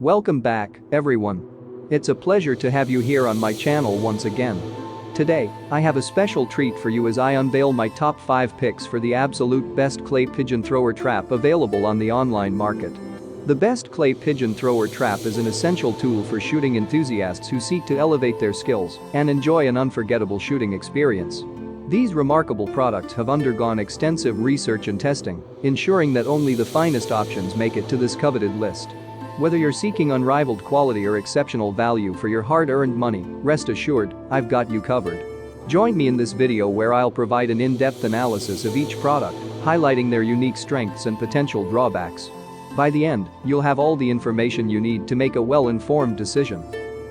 Welcome back, everyone. It's a pleasure to have you here on my channel once again. Today, I have a special treat for you as I unveil my top 5 picks for the absolute best clay pigeon thrower trap available on the online market. The best clay pigeon thrower trap is an essential tool for shooting enthusiasts who seek to elevate their skills and enjoy an unforgettable shooting experience. These remarkable products have undergone extensive research and testing, ensuring that only the finest options make it to this coveted list. Whether you're seeking unrivaled quality or exceptional value for your hard-earned money, rest assured, I've got you covered. Join me in this video where I'll provide an in-depth analysis of each product, highlighting their unique strengths and potential drawbacks. By the end, you'll have all the information you need to make a well-informed decision.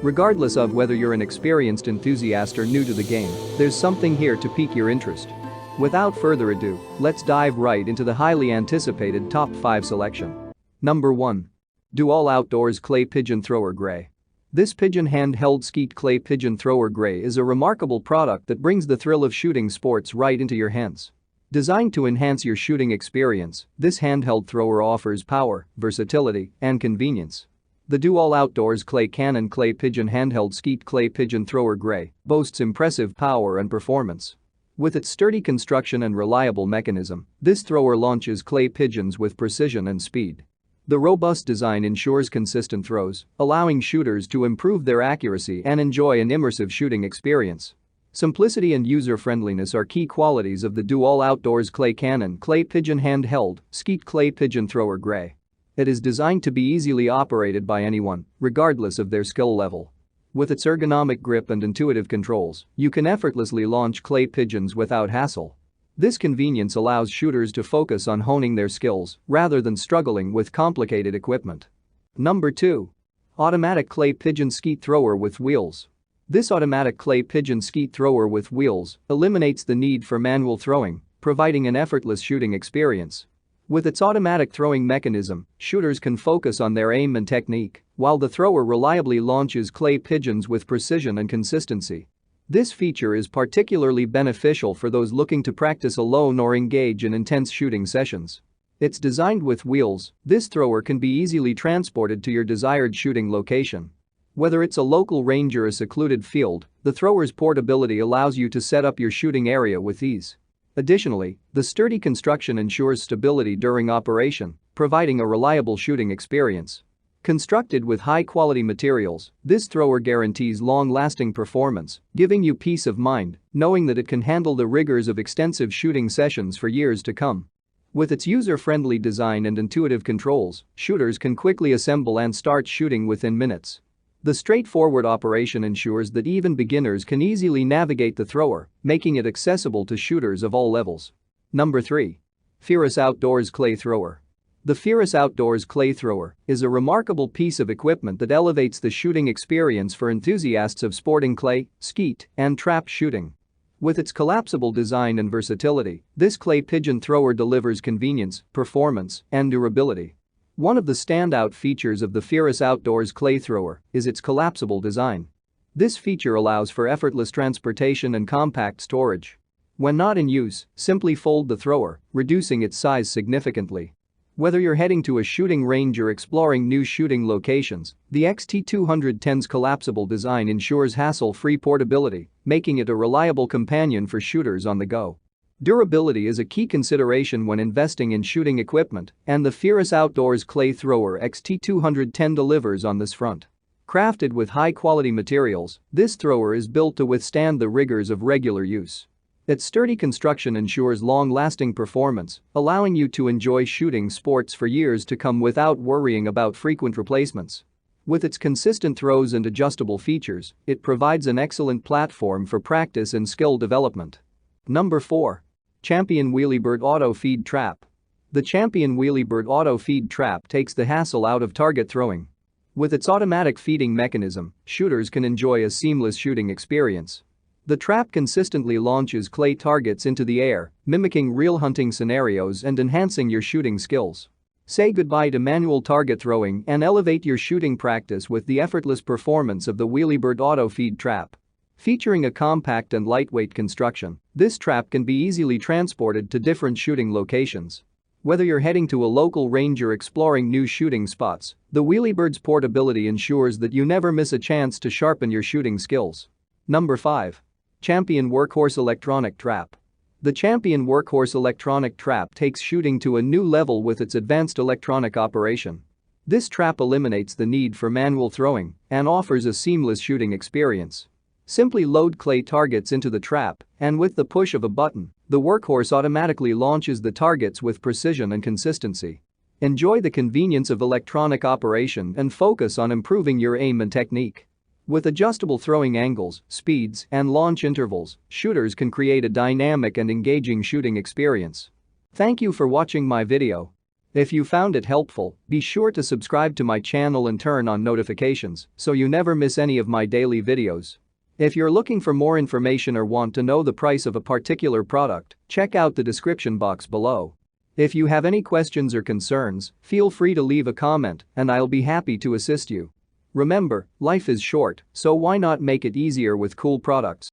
Regardless of whether you're an experienced enthusiast or new to the game, there's something here to pique your interest. Without further ado, let's dive right into the highly anticipated top 5 selection. Number 1. Do All Outdoors Clay Pigeon Thrower Gray. This pigeon handheld skeet clay pigeon thrower gray is a remarkable product that brings the thrill of shooting sports right into your hands. Designed to enhance your shooting experience, this handheld thrower offers power, versatility, and convenience. The Do All Outdoors Clay Cannon Clay Pigeon Handheld Skeet Clay Pigeon Thrower Gray boasts impressive power and performance. With its sturdy construction and reliable mechanism, this thrower launches clay pigeons with precision and speed. The robust design ensures consistent throws, allowing shooters to improve their accuracy and enjoy an immersive shooting experience. Simplicity and user-friendliness are key qualities of the Do All Outdoors Clay Cannon Clay Pigeon Handheld Skeet Clay Pigeon Thrower Gray. It is designed to be easily operated by anyone, regardless of their skill level. With its ergonomic grip and intuitive controls, you can effortlessly launch clay pigeons without hassle. This convenience allows shooters to focus on honing their skills rather than struggling with complicated equipment. Number 2. Automatic Clay Pigeon Skeet Thrower with Wheels. This automatic clay pigeon skeet thrower with wheels eliminates the need for manual throwing, providing an effortless shooting experience. With its automatic throwing mechanism, shooters can focus on their aim and technique, while the thrower reliably launches clay pigeons with precision and consistency. This feature is particularly beneficial for those looking to practice alone or engage in intense shooting sessions. It's designed with wheels, this thrower can be easily transported to your desired shooting location. Whether it's a local range or a secluded field, the thrower's portability allows you to set up your shooting area with ease. Additionally, the sturdy construction ensures stability during operation, providing a reliable shooting experience. Constructed with high-quality materials, this thrower guarantees long-lasting performance, giving you peace of mind, knowing that it can handle the rigors of extensive shooting sessions for years to come. With its user-friendly design and intuitive controls, shooters can quickly assemble and start shooting within minutes. The straightforward operation ensures that even beginners can easily navigate the thrower, making it accessible to shooters of all levels. Number 3. Fierce Outdoors Clay Thrower. The Fierce Outdoors Clay Thrower is a remarkable piece of equipment that elevates the shooting experience for enthusiasts of sporting clay, skeet, and trap shooting. With its collapsible design and versatility, this clay pigeon thrower delivers convenience, performance, and durability. One of the standout features of the Fierce Outdoors Clay Thrower is its collapsible design. This feature allows for effortless transportation and compact storage. When not in use, simply fold the thrower, reducing its size significantly. Whether you're heading to a shooting range or exploring new shooting locations, the XT210's collapsible design ensures hassle-free portability, making it a reliable companion for shooters on the go. Durability is a key consideration when investing in shooting equipment, and the Fierce Outdoors Clay Thrower XT210 delivers on this front. Crafted with high-quality materials, this thrower is built to withstand the rigors of regular use. Its sturdy construction ensures long-lasting performance, allowing you to enjoy shooting sports for years to come without worrying about frequent replacements. With its consistent throws and adjustable features, it provides an excellent platform for practice and skill development. Number 4. Champion Wheelybird Auto Feed Trap. The Champion Wheelybird Auto Feed Trap takes the hassle out of target throwing. With its automatic feeding mechanism, shooters can enjoy a seamless shooting experience. The trap consistently launches clay targets into the air, mimicking real hunting scenarios and enhancing your shooting skills. Say goodbye to manual target throwing and elevate your shooting practice with the effortless performance of the Wheelybird Auto Feed Trap. Featuring a compact and lightweight construction, this trap can be easily transported to different shooting locations. Whether you're heading to a local range or exploring new shooting spots, the Wheeliebird's portability ensures that you never miss a chance to sharpen your shooting skills. Number 5. Champion Workhorse Electronic Trap. The Champion Workhorse Electronic Trap takes shooting to a new level with its advanced electronic operation. This trap eliminates the need for manual throwing and offers a seamless shooting experience. Simply load clay targets into the trap, and with the push of a button, the Workhorse automatically launches the targets with precision and consistency. Enjoy the convenience of electronic operation and focus on improving your aim and technique. With adjustable throwing angles, speeds, and launch intervals, shooters can create a dynamic and engaging shooting experience. Thank you for watching my video. If you found it helpful, be sure to subscribe to my channel and turn on notifications so you never miss any of my daily videos. If you're looking for more information or want to know the price of a particular product, check out the description box below. If you have any questions or concerns, feel free to leave a comment and I'll be happy to assist you. Remember, life is short, so why not make it easier with cool products?